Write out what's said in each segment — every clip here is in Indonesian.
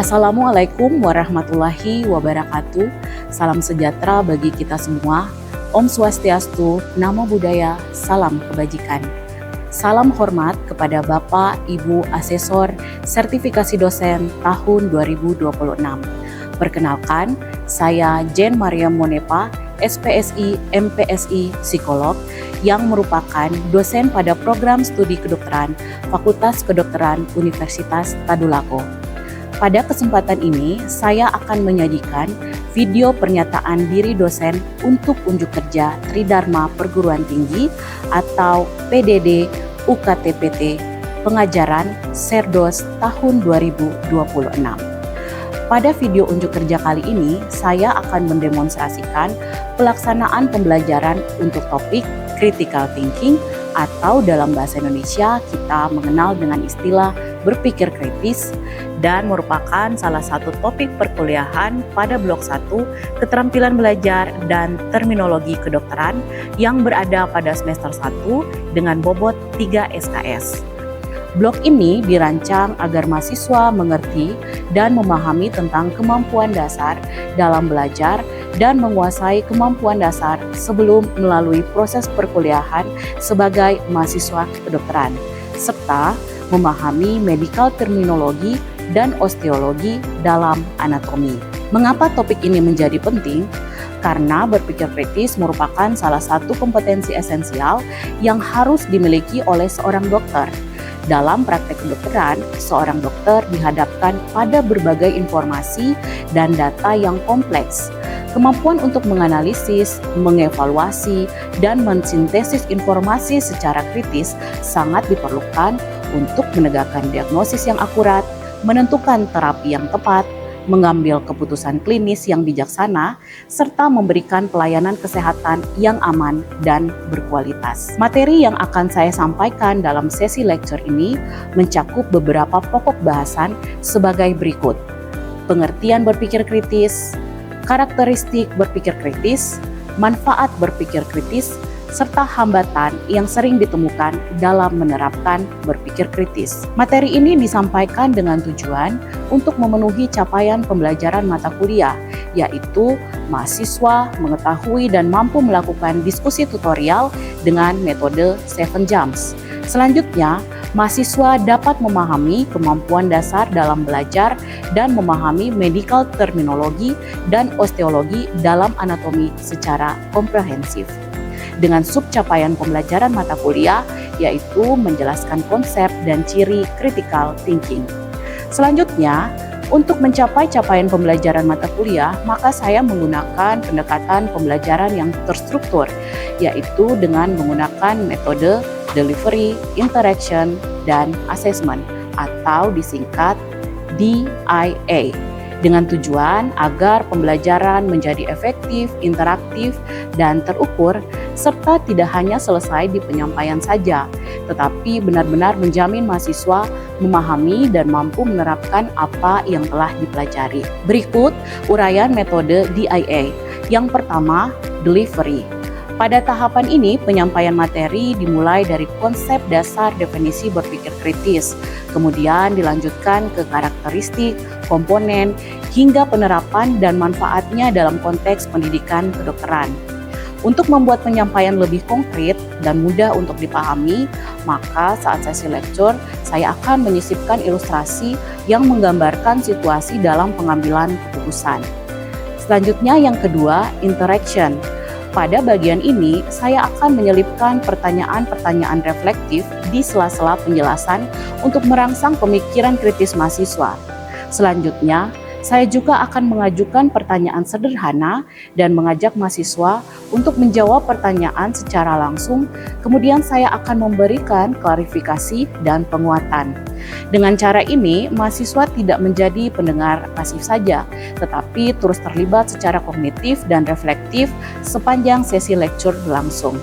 Assalamualaikum warahmatullahi wabarakatuh. Salam sejahtera bagi kita semua. Om Swastiastu, Namo Buddhaya, salam kebajikan. Salam hormat kepada Bapak, Ibu, Asesor, Sertifikasi Dosen tahun 2026. Perkenalkan, saya Jen Mariam Monepa, SPSI, MPSI, Psikolog, yang merupakan dosen pada program studi kedokteran Fakultas Kedokteran Universitas Tadulako. Pada kesempatan ini, saya akan menyajikan video pernyataan diri dosen untuk unjuk kerja Tridharma Perguruan Tinggi atau PDD UKTPT Pengajaran Serdos tahun 2026. Pada video unjuk kerja kali ini, saya akan mendemonstrasikan pelaksanaan pembelajaran untuk topik critical thinking atau dalam bahasa Indonesia kita mengenal dengan istilah berpikir kritis dan merupakan salah satu topik perkuliahan pada blok 1 keterampilan belajar dan terminologi kedokteran yang berada pada semester 1 dengan bobot 3 SKS. Blok ini dirancang agar mahasiswa mengerti dan memahami tentang kemampuan dasar dalam belajar dan menguasai kemampuan dasar sebelum melalui proses perkuliahan sebagai mahasiswa kedokteran, serta memahami medical terminologi dan osteologi dalam anatomi. Mengapa topik ini menjadi penting? Karena berpikir kritis merupakan salah satu kompetensi esensial yang harus dimiliki oleh seorang dokter. Dalam praktek kedokteran, seorang dokter dihadapkan pada berbagai informasi dan data yang kompleks. Kemampuan untuk menganalisis, mengevaluasi, dan mensintesis informasi secara kritis sangat diperlukan untuk menegakkan diagnosis yang akurat, menentukan terapi yang tepat, mengambil keputusan klinis yang bijaksana, serta memberikan pelayanan kesehatan yang aman dan berkualitas. Materi yang akan saya sampaikan dalam sesi lecture ini mencakup beberapa pokok bahasan sebagai berikut: pengertian berpikir kritis, karakteristik berpikir kritis, manfaat berpikir kritis, serta hambatan yang sering ditemukan dalam menerapkan berpikir kritis. Materi ini disampaikan dengan tujuan untuk memenuhi capaian pembelajaran mata kuliah, yaitu mahasiswa mengetahui dan mampu melakukan diskusi tutorial dengan metode 7 Jumps. Selanjutnya, mahasiswa dapat memahami kemampuan dasar dalam belajar dan memahami medical terminologi dan osteologi dalam anatomi secara komprehensif. Dengan subcapaian pembelajaran mata kuliah, yaitu menjelaskan konsep dan ciri critical thinking. Selanjutnya, untuk mencapai capaian pembelajaran mata kuliah, maka saya menggunakan pendekatan pembelajaran yang terstruktur, yaitu dengan menggunakan metode delivery, interaction, dan assessment atau disingkat DIA. Dengan tujuan agar pembelajaran menjadi efektif, interaktif, dan terukur, serta tidak hanya selesai di penyampaian saja, tetapi benar-benar menjamin mahasiswa memahami dan mampu menerapkan apa yang telah dipelajari. Berikut uraian metode DIA. Yang pertama, delivery. Pada tahapan ini, penyampaian materi dimulai dari konsep dasar definisi berpikir kritis, kemudian dilanjutkan ke karakteristik, komponen, hingga penerapan dan manfaatnya dalam konteks pendidikan kedokteran. Untuk membuat penyampaian lebih konkret dan mudah untuk dipahami, maka saat sesi lecture, saya akan menyisipkan ilustrasi yang menggambarkan situasi dalam pengambilan keputusan. Selanjutnya yang kedua, interaction. Pada bagian ini, saya akan menyelipkan pertanyaan-pertanyaan reflektif di sela-sela penjelasan untuk merangsang pemikiran kritis mahasiswa. Selanjutnya, saya juga akan mengajukan pertanyaan sederhana dan mengajak mahasiswa untuk menjawab pertanyaan secara langsung, kemudian saya akan memberikan klarifikasi dan penguatan. Dengan cara ini, mahasiswa tidak menjadi pendengar pasif saja, tetapi terus terlibat secara kognitif dan reflektif sepanjang sesi lecture berlangsung.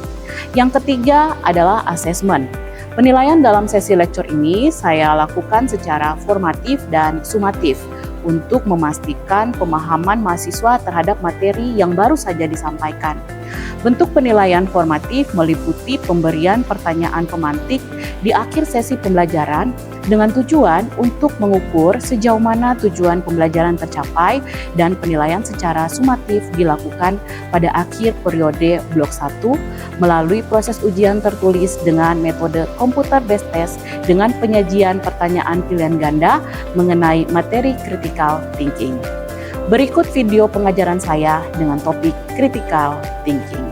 Yang ketiga adalah assessment. Penilaian dalam sesi lecture ini saya lakukan secara formatif dan sumatif untuk memastikan pemahaman mahasiswa terhadap materi yang baru saja disampaikan. Bentuk penilaian formatif meliputi pemberian pertanyaan pemantik di akhir sesi pembelajaran dengan tujuan untuk mengukur sejauh mana tujuan pembelajaran tercapai dan penilaian secara sumatif dilakukan pada akhir periode blok 1 melalui proses ujian tertulis dengan metode computer based test dengan penyajian pertanyaan pilihan ganda mengenai materi critical thinking. Berikut video pengajaran saya dengan topik critical thinking.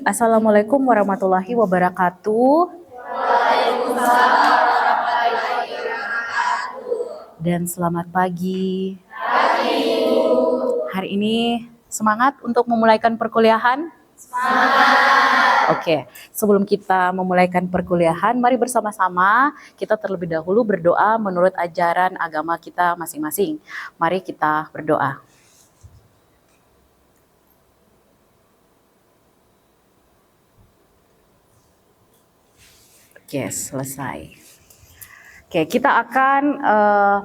Assalamualaikum warahmatullahi wabarakatuh. Waalaikumsalam warahmatullahi wabarakatuh. Dan selamat pagi. Hari ini semangat untuk memulaikan perkuliahan? Semangat. Oke, sebelum kita memulaikan perkuliahan, mari bersama-sama kita terlebih dahulu berdoa menurut ajaran agama kita masing-masing. Mari kita berdoa. Oke, selesai. Oke, kita akan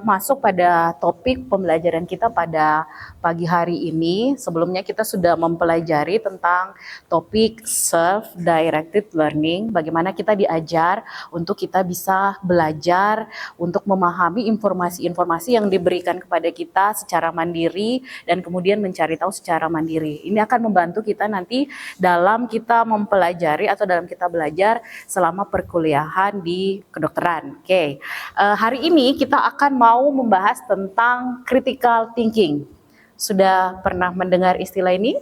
masuk pada topik pembelajaran kita pada pagi hari ini. Sebelumnya kita sudah mempelajari tentang topik self-directed learning, bagaimana kita diajar untuk kita bisa belajar untuk memahami informasi-informasi yang diberikan kepada kita secara mandiri dan kemudian mencari tahu secara mandiri. Ini akan membantu kita nanti dalam kita mempelajari atau dalam kita belajar selama perkuliahan di kedokteran. Oke. Hari ini kita akan mau membahas tentang critical thinking. Sudah pernah mendengar istilah ini?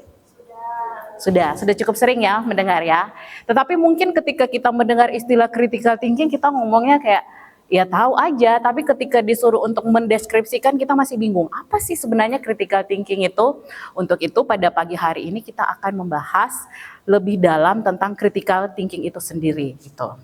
Sudah cukup sering ya mendengar ya. Tetapi mungkin ketika kita mendengar istilah critical thinking kita ngomongnya kayak ya tahu aja, tapi ketika disuruh untuk mendeskripsikan kita masih bingung. Apa sih sebenarnya critical thinking itu? Untuk itu pada pagi hari ini kita akan membahas lebih dalam tentang critical thinking itu sendiri gitu.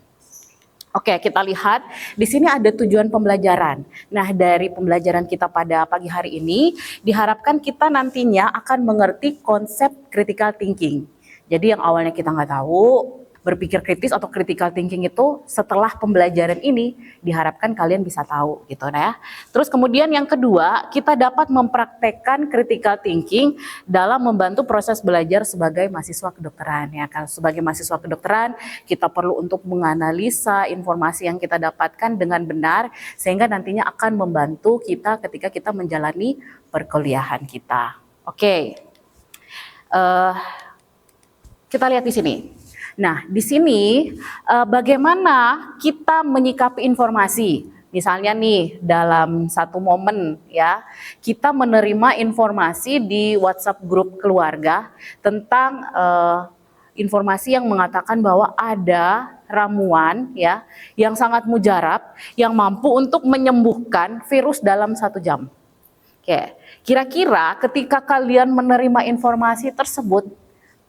Oke, kita lihat di sini ada tujuan pembelajaran. Nah, dari pembelajaran kita pada pagi hari ini diharapkan kita nantinya akan mengerti konsep critical thinking. Jadi yang awalnya kita nggak tahu, berpikir kritis atau critical thinking itu setelah pembelajaran ini diharapkan kalian bisa tahu gitu ya. Terus kemudian yang kedua, kita dapat mempraktekkan critical thinking dalam membantu proses belajar sebagai mahasiswa kedokteran ya. Kalau sebagai mahasiswa kedokteran, kita perlu untuk menganalisa informasi yang kita dapatkan dengan benar sehingga nantinya akan membantu kita ketika kita menjalani perkuliahan kita. Oke. Kita lihat di sini. Nah, di sini bagaimana kita menyikapi informasi. Misalnya nih, dalam satu momen ya, kita menerima informasi di WhatsApp grup keluarga tentang informasi yang mengatakan bahwa ada ramuan ya yang sangat mujarab yang mampu untuk menyembuhkan virus dalam 1 jam. Oke, kira-kira ketika kalian menerima informasi tersebut,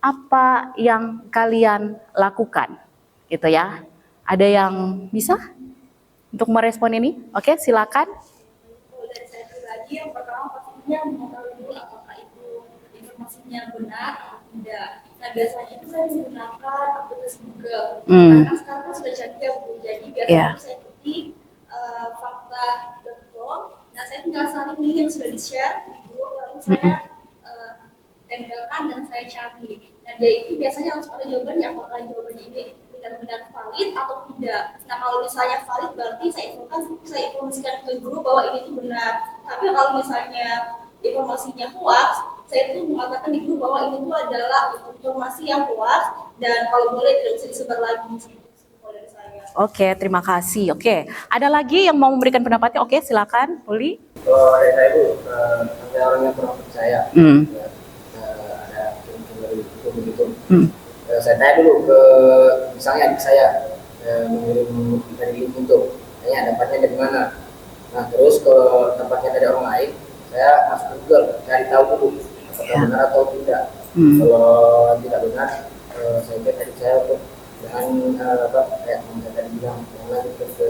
apa yang kalian lakukan gitu ya? Ada yang bisa untuk merespon ini? Oke, silakan. Dari saya pribadi, yang pertama pastinya mengetahui dulu apakah itu informasinya benar atau tidak. Nah, biasanya itu saya menggunakan aplikasi Google karena sekarang kan sudah canggih Bu. Jadi biasanya saya ikuti fakta.com. Nah, saya tinggal saling link yang sudah di-share di Google, lalu saya tempelkan dan saya cari. Nah, dia itu biasanya harus ada jawabannya, apakah jawabannya ini benar-benar valid atau tidak. Nah, kalau misalnya valid berarti saya informasikan ke guru bahwa ini itu benar. Tapi kalau misalnya informasinya hoax, saya itu mengatakan di guru bahwa ini itu adalah informasi yang hoax dan kalau boleh tidak bisa disebar lagi. Dari saya. Oke, terima kasih. Oke, ada lagi yang mau memberikan pendapatnya? Oke, silakan, Uli. Dari saya itu ada orang yang kurang percaya. Begitu. Saya tanya dulu ke misalnya adik saya mengirim dari link untuk tanya dapatnya dari mana. Nah, terus ke tempatnya dari orang lain, saya masuk Google cari tahu dulu apakah benar atau tidak. Kalau tidak benar, saya kira tadi saya untuk dengan kayak yang tadi bilang lanjut ke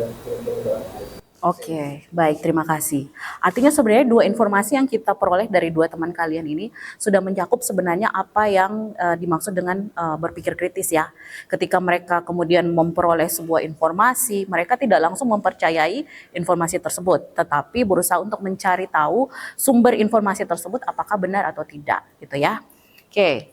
orang lain. Oke, baik, terima kasih. Artinya sebenarnya dua informasi yang kita peroleh dari dua teman kalian ini sudah mencakup sebenarnya apa yang dimaksud dengan berpikir kritis ya. Ketika mereka kemudian memperoleh sebuah informasi, mereka tidak langsung mempercayai informasi tersebut, tetapi berusaha untuk mencari tahu sumber informasi tersebut apakah benar atau tidak, gitu ya. Oke.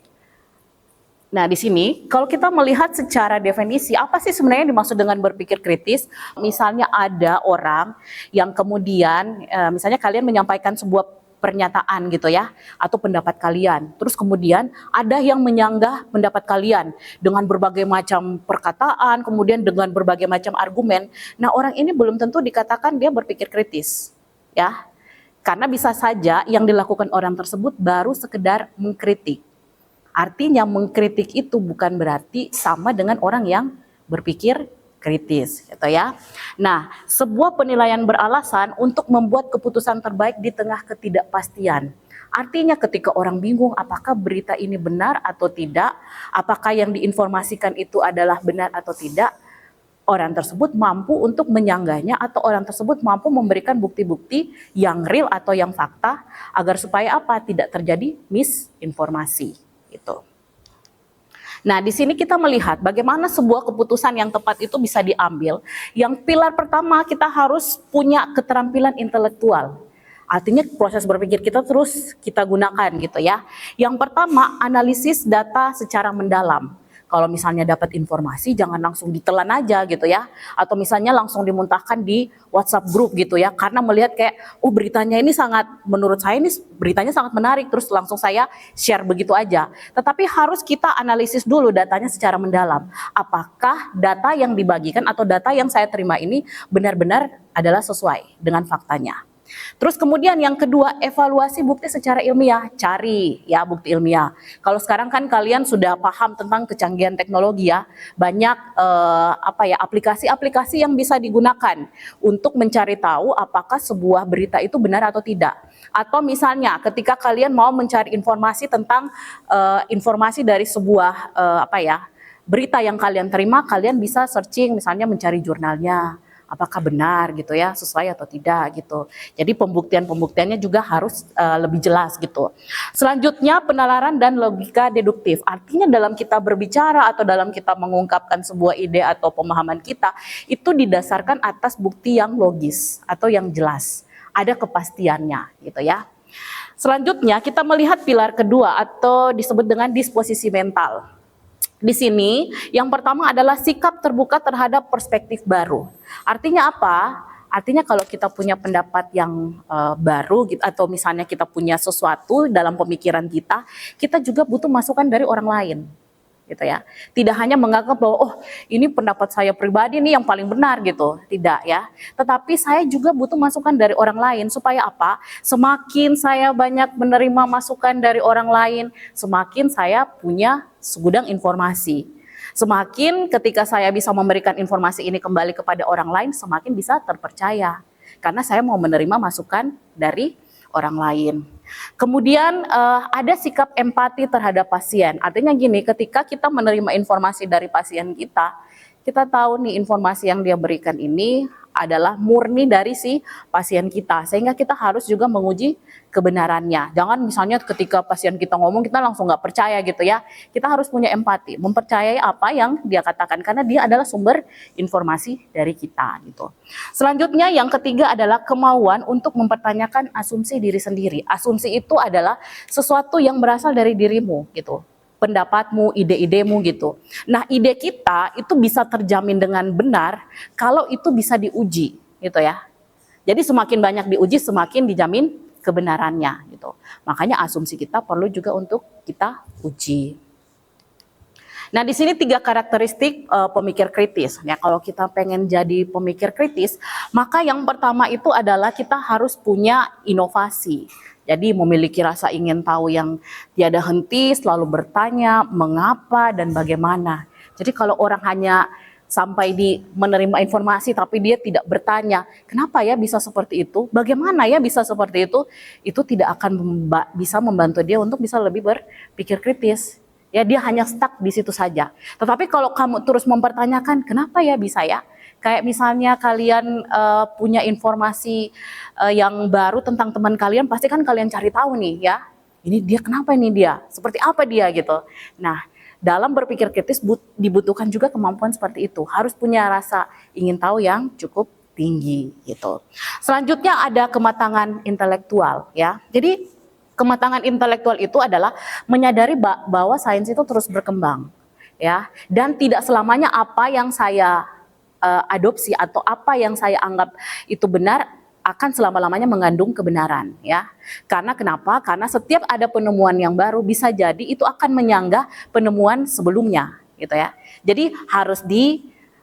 Nah, di sini kalau kita melihat secara definisi, apa sih sebenarnya yang dimaksud dengan berpikir kritis? Misalnya ada orang yang kemudian, misalnya kalian menyampaikan sebuah pernyataan gitu ya, atau pendapat kalian. Terus kemudian ada yang menyanggah pendapat kalian dengan berbagai macam perkataan, kemudian dengan berbagai macam argumen. Nah, orang ini belum tentu dikatakan dia berpikir kritis, ya. Karena bisa saja yang dilakukan orang tersebut baru sekedar mengkritik. Artinya mengkritik itu bukan berarti sama dengan orang yang berpikir kritis, gitu ya. Nah, sebuah penilaian beralasan untuk membuat keputusan terbaik di tengah ketidakpastian. Artinya ketika orang bingung apakah berita ini benar atau tidak, apakah yang diinformasikan itu adalah benar atau tidak, orang tersebut mampu untuk menyanggahnya atau orang tersebut mampu memberikan bukti-bukti yang real atau yang fakta agar supaya apa? Tidak terjadi misinformasi. Gitu. Nah, di sini kita melihat bagaimana sebuah keputusan yang tepat itu bisa diambil. Yang pilar pertama, kita harus punya keterampilan intelektual. Artinya proses berpikir kita terus kita gunakan gitu ya. Yang pertama, analisis data secara mendalam. Kalau misalnya dapat informasi jangan langsung ditelan aja gitu ya, atau misalnya langsung dimuntahkan di WhatsApp grup gitu ya, karena melihat kayak beritanya ini sangat, menurut saya ini beritanya sangat menarik, terus langsung saya share begitu aja. Tetapi harus kita analisis dulu datanya secara mendalam. Apakah data yang dibagikan atau data yang saya terima ini benar-benar adalah sesuai dengan faktanya. Terus kemudian yang kedua, evaluasi bukti secara ilmiah. Cari ya bukti ilmiah. Kalau sekarang kan kalian sudah paham tentang kecanggihan teknologi ya, banyak aplikasi-aplikasi yang bisa digunakan untuk mencari tahu apakah sebuah berita itu benar atau tidak. Atau misalnya ketika kalian mau mencari informasi tentang informasi dari sebuah berita yang kalian terima, kalian bisa searching, misalnya mencari jurnalnya. Apakah benar gitu ya, sesuai atau tidak gitu. Jadi pembuktiannya juga harus lebih jelas gitu. Selanjutnya penalaran dan logika deduktif. Artinya dalam kita berbicara atau dalam kita mengungkapkan sebuah ide atau pemahaman kita, itu didasarkan atas bukti yang logis atau yang jelas. Ada kepastiannya gitu ya. Selanjutnya kita melihat pilar kedua atau disebut dengan disposisi mental. Di sini yang pertama adalah sikap terbuka terhadap perspektif baru. Artinya apa? Artinya kalau kita punya pendapat yang baru gitu, atau misalnya kita punya sesuatu dalam pemikiran kita juga butuh masukan dari orang lain. Gitu ya. Tidak hanya menganggap bahwa ini pendapat saya pribadi nih yang paling benar gitu. Tidak ya. Tetapi saya juga butuh masukan dari orang lain supaya apa? Semakin saya banyak menerima masukan dari orang lain, semakin saya punya segudang informasi. Semakin ketika saya bisa memberikan informasi ini kembali kepada orang lain, semakin bisa terpercaya. Karena saya mau menerima masukan dari orang lain. Kemudian ada sikap empati terhadap pasien. Artinya gini, ketika kita menerima informasi dari pasien kita tahu nih informasi yang dia berikan ini adalah murni dari si pasien kita. Sehingga kita harus juga menguji kebenarannya. Jangan misalnya ketika pasien kita ngomong kita langsung nggak percaya gitu ya. Kita harus punya empati, mempercayai apa yang dia katakan karena dia adalah sumber informasi dari kita gitu. Selanjutnya yang ketiga adalah kemauan untuk mempertanyakan asumsi diri sendiri. Asumsi itu adalah sesuatu yang berasal dari dirimu gitu. Pendapatmu, ide-idemu gitu. Nah, ide kita itu bisa terjamin dengan benar kalau itu bisa diuji gitu ya. Jadi semakin banyak diuji, semakin dijamin kebenarannya gitu. Makanya asumsi kita perlu juga untuk kita uji. Nah, di sini 3 karakteristik pemikir kritis. Ya, kalau kita pengen jadi pemikir kritis, maka yang pertama itu adalah kita harus punya inovasi. Jadi memiliki rasa ingin tahu yang tiada henti, selalu bertanya mengapa dan bagaimana. Jadi kalau orang hanya sampai di menerima informasi tapi dia tidak bertanya, kenapa ya bisa seperti itu? Bagaimana ya bisa seperti itu tidak akan bisa membantu dia untuk bisa lebih berpikir kritis. Ya, dia hanya stuck di situ saja. Tetapi kalau kamu terus mempertanyakan, kenapa ya bisa ya? Kayak misalnya kalian punya informasi yang baru tentang teman kalian, pasti kan kalian cari tahu nih ya. Ini dia kenapa ini dia? Seperti apa dia gitu. Nah, dalam berpikir kritis dibutuhkan juga kemampuan seperti itu. Harus punya rasa ingin tahu yang cukup tinggi gitu. Selanjutnya ada kematangan intelektual ya. Jadi Kematangan intelektual itu adalah menyadari bahwa sains itu terus berkembang, ya, dan tidak selamanya apa yang saya adopsi atau apa yang saya anggap itu benar akan selama-lamanya mengandung kebenaran, ya. Karena kenapa? Karena setiap ada penemuan yang baru bisa jadi itu akan menyanggah penemuan sebelumnya, gitu ya. Jadi harus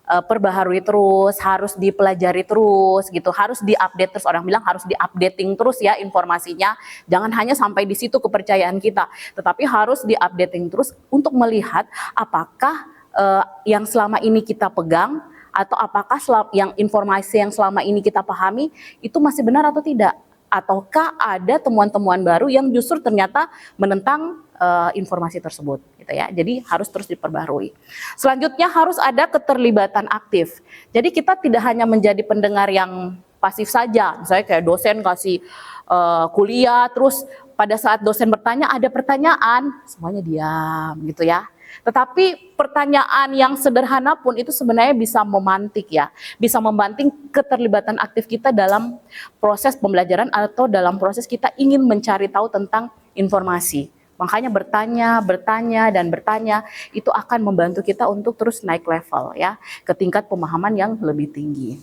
perbaharui terus, harus dipelajari terus gitu, harus diupdate terus. Orang bilang harus diupdating terus ya informasinya. Jangan hanya sampai di situ kepercayaan kita, tetapi harus diupdating terus untuk melihat apakah yang selama ini kita pegang atau apakah yang informasi yang selama ini kita pahami itu masih benar atau tidak. Ataukah ada temuan-temuan baru yang justru ternyata menentang informasi tersebut, gitu ya. Jadi harus terus diperbarui. Selanjutnya harus ada keterlibatan aktif. Jadi kita tidak hanya menjadi pendengar yang pasif saja. Misalnya kayak dosen kasih kuliah, terus pada saat dosen bertanya ada pertanyaan, semuanya diam, gitu ya. Tetapi pertanyaan yang sederhana pun itu sebenarnya bisa memantik ya, bisa membanting keterlibatan aktif kita dalam proses pembelajaran atau dalam proses kita ingin mencari tahu tentang informasi. Makanya bertanya itu akan membantu kita untuk terus naik level ya, ke tingkat pemahaman yang lebih tinggi.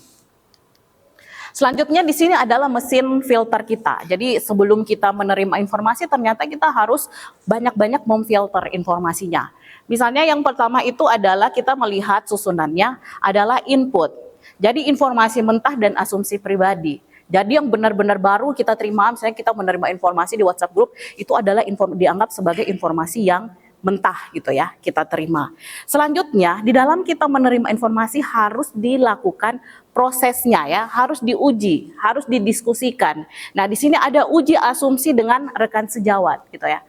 Selanjutnya di sini adalah mesin filter kita. Jadi sebelum kita menerima informasi ternyata kita harus banyak-banyak memfilter informasinya. Misalnya yang pertama itu adalah kita melihat susunannya adalah input. Jadi informasi mentah dan asumsi pribadi. Jadi yang benar-benar baru kita terima, misalnya kita menerima informasi di WhatsApp group, itu adalah dianggap sebagai informasi yang mentah gitu ya, kita terima. Selanjutnya, di dalam kita menerima informasi harus dilakukan prosesnya ya, harus diuji, harus didiskusikan. Nah, di sini ada uji asumsi dengan rekan sejawat gitu ya.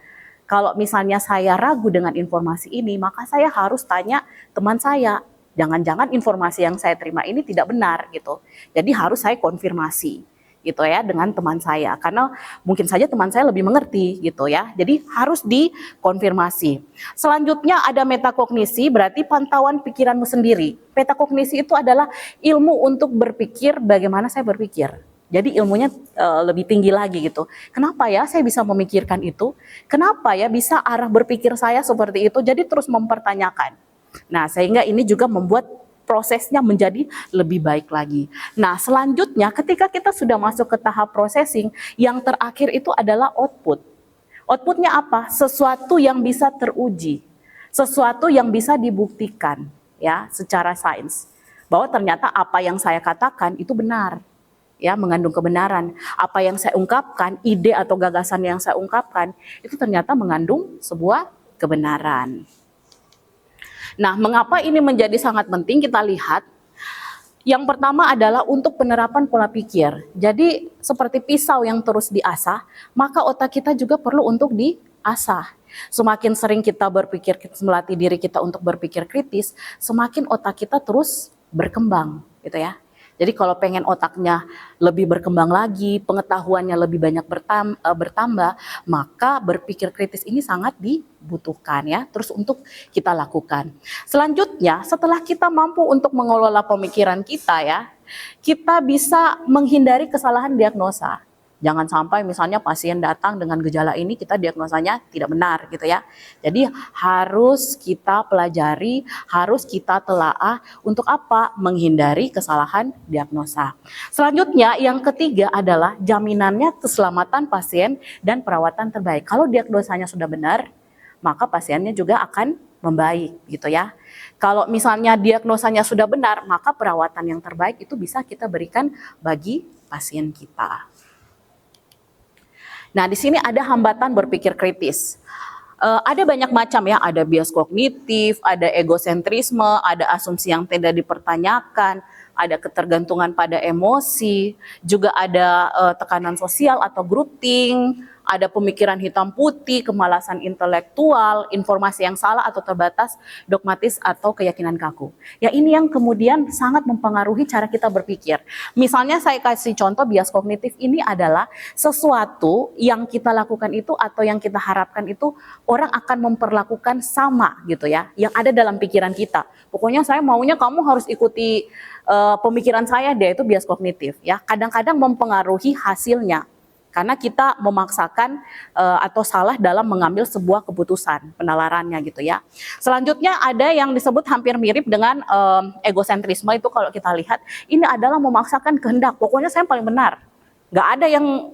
Kalau misalnya saya ragu dengan informasi ini, maka saya harus tanya teman saya. Jangan-jangan informasi yang saya terima ini tidak benar gitu. Jadi harus saya konfirmasi gitu ya dengan teman saya, karena mungkin saja teman saya lebih mengerti gitu ya. Jadi harus dikonfirmasi. Selanjutnya ada metakognisi, berarti pantauan pikiranmu sendiri. Metakognisi itu adalah ilmu untuk berpikir bagaimana saya berpikir. Jadi ilmunya lebih tinggi lagi gitu. Kenapa ya saya bisa memikirkan itu? Kenapa ya bisa arah berpikir saya seperti itu? Jadi terus mempertanyakan. Nah, sehingga ini juga membuat prosesnya menjadi lebih baik lagi. Nah, selanjutnya ketika kita sudah masuk ke tahap processing, yang terakhir itu adalah output. Outputnya apa? Sesuatu yang bisa teruji, sesuatu yang bisa dibuktikan ya secara sains. Bahwa ternyata apa yang saya katakan itu benar. Ya, mengandung kebenaran. Apa yang saya ungkapkan, ide atau gagasan yang saya ungkapkan, itu ternyata mengandung sebuah kebenaran. Nah, mengapa ini menjadi sangat penting kita lihat? Yang pertama adalah untuk penerapan pola pikir. Jadi seperti pisau yang terus diasah, maka otak kita juga perlu untuk diasah. Semakin sering kita berpikir, melatih diri kita untuk berpikir kritis, semakin otak kita terus berkembang, gitu ya. Jadi kalau pengen otaknya lebih berkembang lagi, pengetahuannya lebih banyak bertambah, maka berpikir kritis ini sangat dibutuhkan ya, terus untuk kita lakukan. Selanjutnya, setelah kita mampu untuk mengelola pemikiran kita ya, kita bisa menghindari kesalahan diagnosa. Jangan sampai misalnya pasien datang dengan gejala ini, kita diagnosanya tidak benar gitu ya. Jadi harus kita pelajari, harus kita telaah untuk apa? Menghindari kesalahan diagnosa. Selanjutnya yang ketiga adalah jaminannya keselamatan pasien dan perawatan terbaik. Kalau diagnosanya sudah benar, maka pasiennya juga akan membaik gitu ya. Kalau misalnya diagnosanya sudah benar, maka perawatan yang terbaik itu bisa kita berikan bagi pasien kita. Nah, di sini ada hambatan berpikir kritis. Ada banyak macam ya, ada bias kognitif, ada egosentrisme, ada asumsi yang tidak dipertanyakan, ada ketergantungan pada emosi, juga ada tekanan sosial atau grouping, ada pemikiran hitam putih, kemalasan intelektual, informasi yang salah atau terbatas, dogmatis atau keyakinan kaku. Ya, ini yang kemudian sangat mempengaruhi cara kita berpikir. Misalnya saya kasih contoh, bias kognitif ini adalah sesuatu yang kita lakukan itu atau yang kita harapkan itu orang akan memperlakukan sama gitu ya, yang ada dalam pikiran kita. Pokoknya saya maunya kamu harus ikuti pemikiran saya, dia itu bias kognitif ya. Kadang-kadang mempengaruhi hasilnya. karena kita memaksakan atau salah dalam mengambil sebuah keputusan penalarannya gitu ya. Selanjutnya ada yang disebut hampir mirip dengan egosentrisme. Itu kalau kita lihat ini adalah memaksakan kehendak, pokoknya saya paling benar, nggak ada yang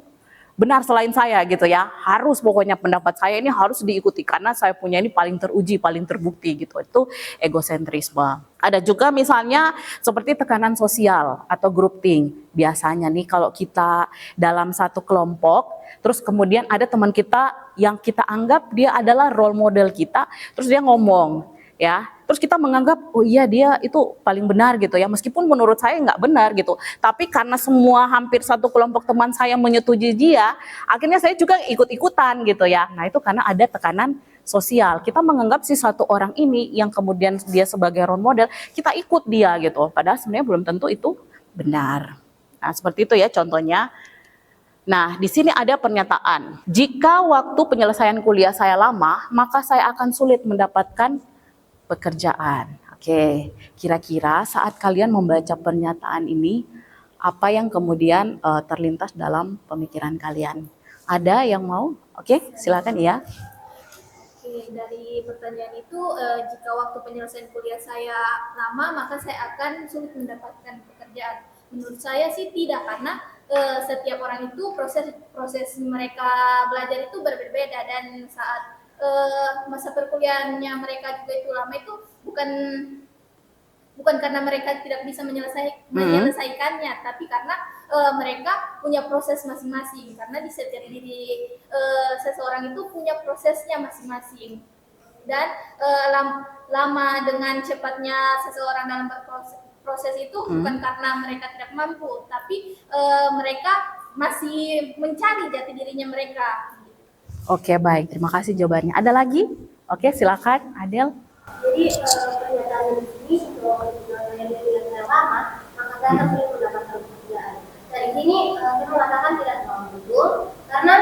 benar selain saya gitu ya, harus pokoknya pendapat saya ini harus diikuti karena saya punya ini paling teruji, paling terbukti gitu. Itu egosentrisme. Ada juga misalnya seperti tekanan sosial atau grouping. Biasanya nih kalau kita dalam satu kelompok, terus kemudian ada teman kita yang kita anggap dia adalah role model kita, terus dia ngomong ya, terus kita menganggap oh iya dia itu paling benar gitu ya, meskipun menurut saya nggak benar gitu, tapi karena semua hampir satu kelompok teman saya menyetujui dia, akhirnya saya juga ikut-ikutan gitu ya. Nah itu karena ada tekanan sosial, kita menganggap si satu orang ini yang kemudian dia sebagai role model, kita ikut dia gitu, padahal sebenarnya belum tentu itu benar. Nah seperti itu ya contohnya. Nah, di sini ada pernyataan, jika waktu penyelesaian kuliah saya lama, maka saya akan sulit mendapatkan pekerjaan. Oke, kira-kira saat kalian membaca pernyataan ini, apa yang kemudian terlintas dalam pemikiran kalian? Ada yang mau? Oke, silakan ya. Oke, dari pertanyaan itu, jika waktu penyelesaian kuliah saya lama, maka saya akan sulit mendapatkan pekerjaan. Menurut saya sih tidak, karena setiap orang itu proses mereka belajar itu berbeda, dan saat masa perkuliahannya mereka juga itu lama, itu bukan karena mereka tidak bisa menyelesaikannya, tapi karena mereka punya proses masing-masing, karena di setiap diri seseorang itu punya prosesnya masing-masing. Dan lama dengan cepatnya seseorang dalam proses itu bukan karena mereka tidak mampu, tapi mereka masih mencari jati dirinya mereka. Oke, baik. Terima kasih jawabannya. Ada lagi? Oke, silakan, Adel. Jadi pernyataan di sini bahwa yang dilakukan lama, maka saya akan sulit mendapatkan pekerjaan. Dari sini saya mengatakan tidak terlalu betul, karena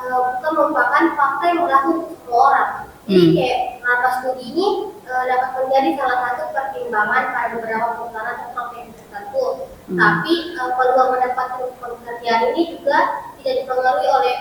bukan merupakan fakta yang berlaku untuk semua orang. Jadi kayak lama studi ini dapat menjadi salah satu pertimbangan pada beberapa perusahaan tentang teknik tertentu. Tapi peluang mendapatkan pekerjaan ini juga tidak dipengaruhi oleh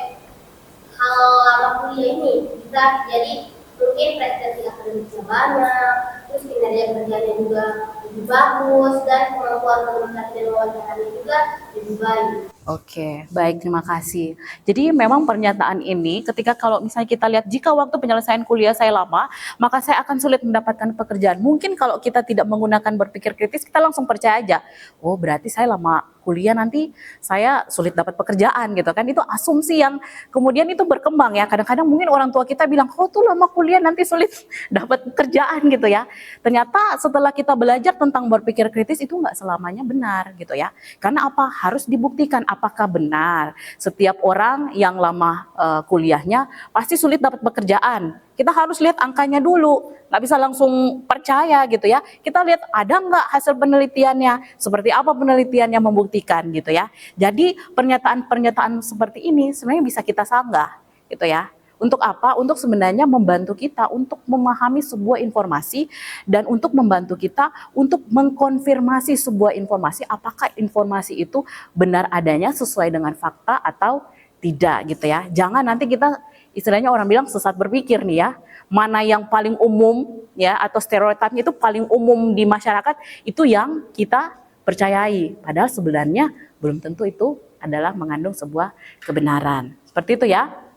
hal lama kuliah ini. Bisa jadi mungkin prestasi akademisnya banyak, terus kinerja kerjanya juga lebih bagus, dan kemampuan komunikasi dan wawancaranya juga lebih baik. Oke, baik, terima kasih. Jadi memang pernyataan ini ketika kalau misalnya kita lihat jika waktu penyelesaian kuliah saya lama, maka saya akan sulit mendapatkan pekerjaan. Mungkin kalau kita tidak menggunakan berpikir kritis, kita langsung percaya aja, oh berarti saya lama kuliah nanti saya sulit dapat pekerjaan gitu kan. Itu asumsi yang kemudian itu berkembang ya. Kadang-kadang mungkin orang tua kita bilang, oh tuh lama kuliah nanti sulit dapat pekerjaan gitu ya. Ternyata setelah kita belajar tentang berpikir kritis itu nggak selamanya benar gitu ya. Karena apa? Harus dibuktikan apakah benar setiap orang yang lama kuliahnya pasti sulit dapat pekerjaan. Kita harus lihat angkanya dulu, nggak bisa langsung percaya gitu ya. Kita lihat ada nggak hasil penelitiannya, seperti apa penelitiannya membuktikan gitu ya. Jadi pernyataan-pernyataan seperti ini sebenarnya bisa kita sanggah gitu ya. Untuk apa? Untuk sebenarnya membantu kita untuk memahami sebuah informasi dan untuk membantu kita untuk mengkonfirmasi sebuah informasi, apakah informasi itu benar adanya sesuai dengan fakta atau tidak gitu ya. Jangan nanti kita istilahnya orang bilang sesat berpikir nih ya, mana yang paling umum ya atau stereotipnya itu paling umum di masyarakat itu yang kita percayai, padahal sebenarnya belum tentu itu adalah mengandung sebuah kebenaran. Seperti itu ya.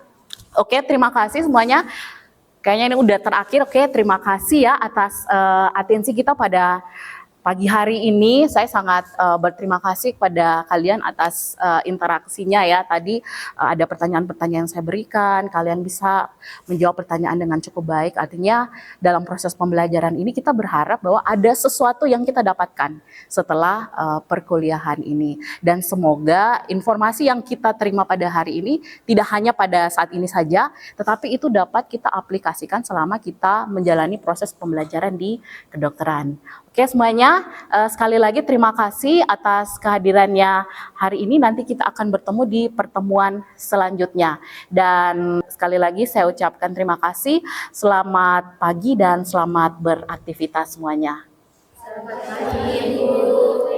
Oke, terima kasih semuanya. Kayaknya ini udah terakhir. Oke, terima kasih ya atas atensi kita pada pagi hari ini. Saya sangat berterima kasih kepada kalian atas interaksinya ya. Tadi ada pertanyaan-pertanyaan yang saya berikan, kalian bisa menjawab pertanyaan dengan cukup baik. Artinya dalam proses pembelajaran ini kita berharap bahwa ada sesuatu yang kita dapatkan setelah perkuliahan ini. Dan semoga informasi yang kita terima pada hari ini tidak hanya pada saat ini saja, tetapi itu dapat kita aplikasikan selama kita menjalani proses pembelajaran di kedokteran. Oke semuanya, sekali lagi terima kasih atas kehadirannya hari ini. Nanti kita akan bertemu di pertemuan selanjutnya. Dan sekali lagi saya ucapkan terima kasih. Selamat pagi dan selamat beraktivitas semuanya. Selamat pagi, Bu.